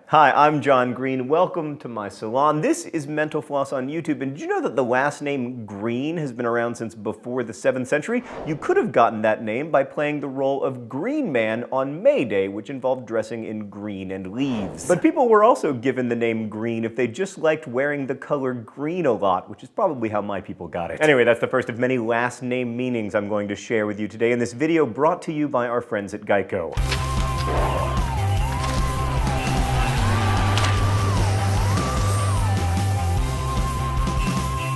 Hi, I'm John Green. Welcome to my salon. This is Mental Floss on YouTube, and did you know that the last name Green has been around since before the 7th century? You could have gotten that name by playing the role of Green Man on May Day, which involved dressing in green and leaves. But people were also given the name Green if they just liked wearing the color green a lot, which is probably how my people got it. Anyway, that's the first of many last name meanings I'm going to share with you today in this video brought to you by our friends at Geico.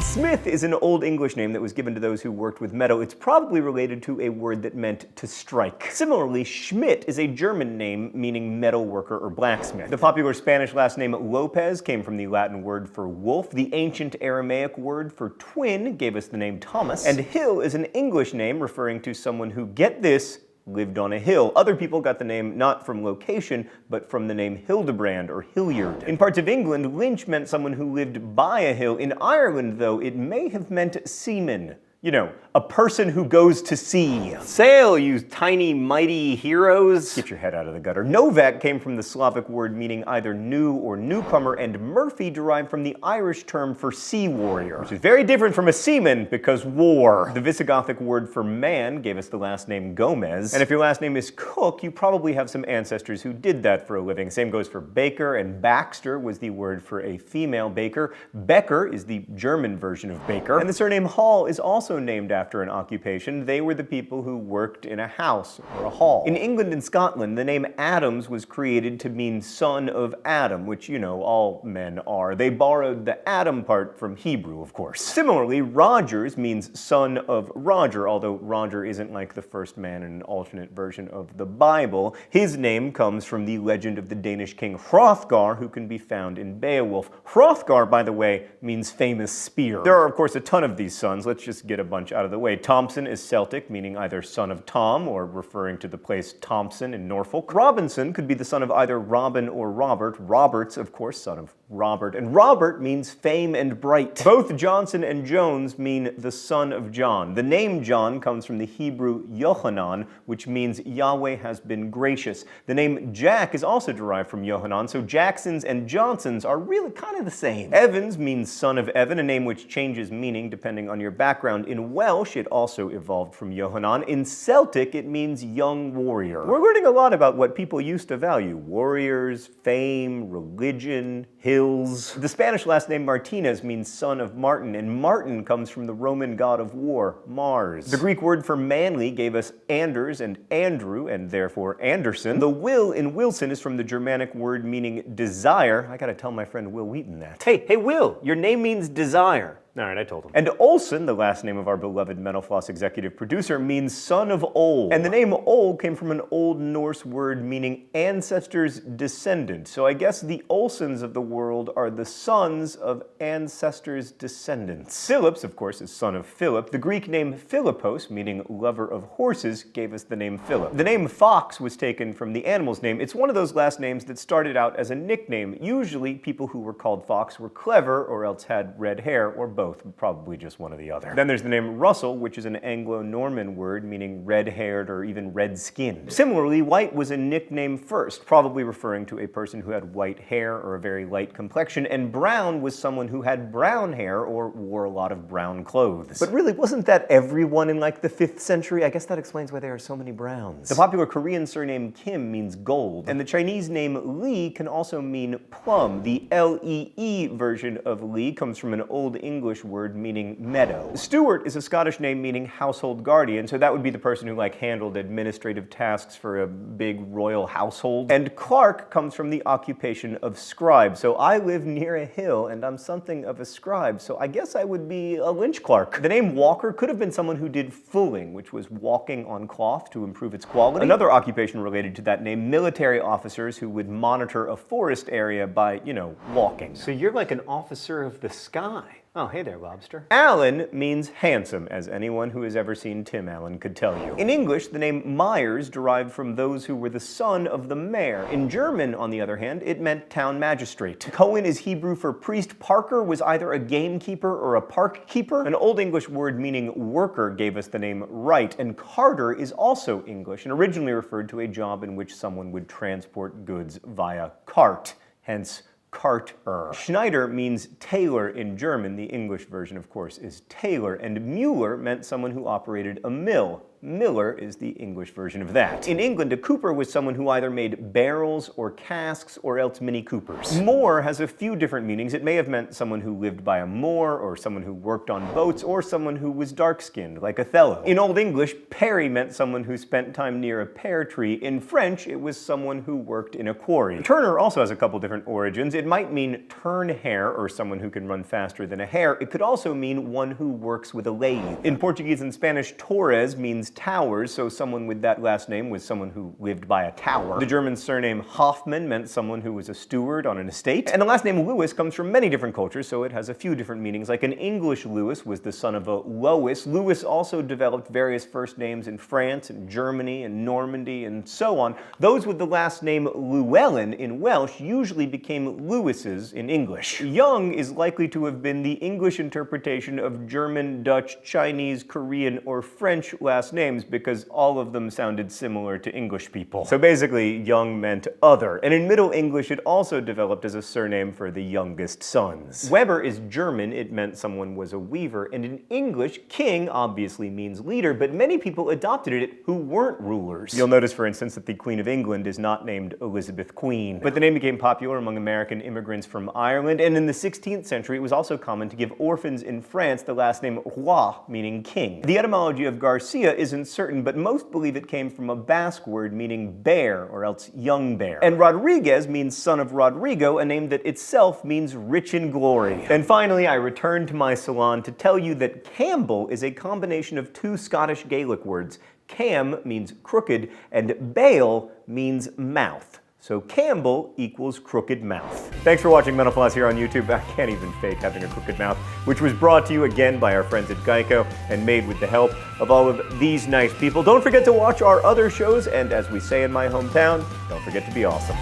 Smith is an Old English name that was given to those who worked with metal. It's probably related to a word that meant to strike. Similarly, Schmidt is a German name meaning metal worker or blacksmith. The popular Spanish last name Lopez came from the Latin word for wolf. The ancient Aramaic word for twin gave us the name Thomas. And Hill is an English name referring to someone who, get this, lived on a hill. Other people got the name not from location, but from the name Hildebrand or Hilliard. In parts of England, Lynch meant someone who lived by a hill. In Ireland, though, it may have meant seaman. You know, a person who goes to sea. Sail, you tiny, mighty heroes. Get your head out of the gutter. Novak came from the Slavic word meaning either new or newcomer, and Murphy derived from the Irish term for sea warrior, which is very different from a seaman because war. The Visigothic word for man gave us the last name Gomez, and if your last name is Cook, you probably have some ancestors who did that for a living. Same goes for baker, and Baxter was the word for a female baker. Becker is the German version of baker, and the surname Hall is also named after an occupation. They were the people who worked in a house or a hall. In England and Scotland, the name Adams was created to mean son of Adam, which, you know, all men are. They borrowed the Adam part from Hebrew, of course. Similarly, Rogers means son of Roger, although Roger isn't like the first man in an alternate version of the Bible. His name comes from the legend of the Danish king Hrothgar, who can be found in Beowulf. Hrothgar, by the way, means famous spear. There are, of course, a ton of these sons. Let's just get a bunch out of the way. Thompson is Celtic, meaning either son of Tom or referring to the place Thompson in Norfolk. Robinson could be the son of either Robin or Robert. Robert's, of course, son of Robert. And Robert means fame and bright. Both Johnson and Jones mean the son of John. The name John comes from the Hebrew Yohanan, which means Yahweh has been gracious. The name Jack is also derived from Yohanan, so Jacksons and Johnsons are really kind of the same. Evans means son of Evan, a name which changes meaning depending on your background. In Welsh, it also evolved from Yohanan. In Celtic, it means young warrior. We're learning a lot about what people used to value: warriors, fame, religion, hills. The Spanish last name Martinez means son of Martin, and Martin comes from the Roman god of war, Mars. The Greek word for manly gave us Anders and Andrew, and therefore Anderson. The Will in Wilson is from the Germanic word meaning desire. I gotta tell my friend Will Wheaton that. Hey, Will, your name means desire. All right, I told him. And Olson, the last name of our beloved Mental Floss executive producer, means son of Ol. And the name Ol came from an Old Norse word meaning ancestor's descendant. So I guess the Olsons of the world are the sons of ancestors' descendants. Phillips, of course, is son of Philip. The Greek name Philippos, meaning lover of horses, gave us the name Philip. The name Fox was taken from the animal's name. It's one of those last names that started out as a nickname. Usually, people who were called Fox were clever or else had red hair or both. Probably just one or the other. Then there's the name Russell, which is an Anglo-Norman word meaning red-haired or even red-skinned. Similarly, White was a nickname first, probably referring to a person who had white hair or a very light complexion, and Brown was someone who had brown hair or wore a lot of brown clothes. But really, wasn't that everyone in like the 5th century? I guess that explains why there are so many Browns. The popular Korean surname Kim means gold, and the Chinese name Lee can also mean plum. The L-E-E version of Lee comes from an Old English word meaning meadow. Stuart is a Scottish name meaning household guardian, so that would be the person who like handled administrative tasks for a big royal household. And Clark comes from the occupation of scribe, so I live near a hill and I'm something of a scribe, so I guess I would be a Lynch Clark. The name Walker could have been someone who did fulling, which was walking on cloth to improve its quality. Another occupation related to that name, military officers who would monitor a forest area by, you know, walking. So you're like an officer of the sky. Oh, hey there, lobster. Allen means handsome, as anyone who has ever seen Tim Allen could tell you. In English, the name Myers derived from those who were the son of the mayor. In German, on the other hand, it meant town magistrate. Cohen is Hebrew for priest. Parker was either a gamekeeper or a park keeper. An Old English word meaning worker gave us the name Wright, and carter is also English and originally referred to a job in which someone would transport goods via cart. hence Carter. Schneider means tailor in German. The English version, of course, is tailor. And Müller meant someone who operated a mill. Miller is the English version of that. In England, a cooper was someone who either made barrels or casks or else Mini Coopers. Moor has a few different meanings. It may have meant someone who lived by a moor, or someone who worked on boats, or someone who was dark-skinned, like Othello. In Old English, Perry meant someone who spent time near a pear tree. In French, it was someone who worked in a quarry. Turner also has a couple different origins. It might mean turn hare, or someone who can run faster than a hare. It could also mean one who works with a lathe. In Portuguese and Spanish, Torres means towers, so someone with that last name was someone who lived by a tower. The German surname Hoffmann meant someone who was a steward on an estate. And the last name Lewis comes from many different cultures, so it has a few different meanings. Like an English Lewis was the son of a Lois. Lewis also developed various first names in France and Germany and Normandy and so on. Those with the last name Llewellyn in Welsh usually became Lewises in English. Young is likely to have been the English interpretation of German, Dutch, Chinese, Korean, or French last names, because all of them sounded similar to English people. So basically, young meant other. And in Middle English, it also developed as a surname for the youngest sons. Weber is German. It meant someone was a weaver. And in English, king obviously means leader, but many people adopted it who weren't rulers. You'll notice, for instance, that the Queen of England is not named Elizabeth Queen. But the name became popular among American immigrants from Ireland, and in the 16th century, it was also common to give orphans in France the last name Roi, meaning king. The etymology of Garcia isn't certain, but most believe it came from a Basque word meaning bear, or else young bear. And Rodriguez means son of Rodrigo, a name that itself means rich in glory. And finally, I return to my salon to tell you that Campbell is a combination of two Scottish Gaelic words. Cam means crooked, and Bale means mouth. So Campbell equals crooked mouth. Thanks for watching Mental Floss here on YouTube. I can't even fake having a crooked mouth, which was brought to you again by our friends at Geico and made with the help of all of these nice people. Don't forget to watch our other shows, and as we say in my hometown, don't forget to be awesome.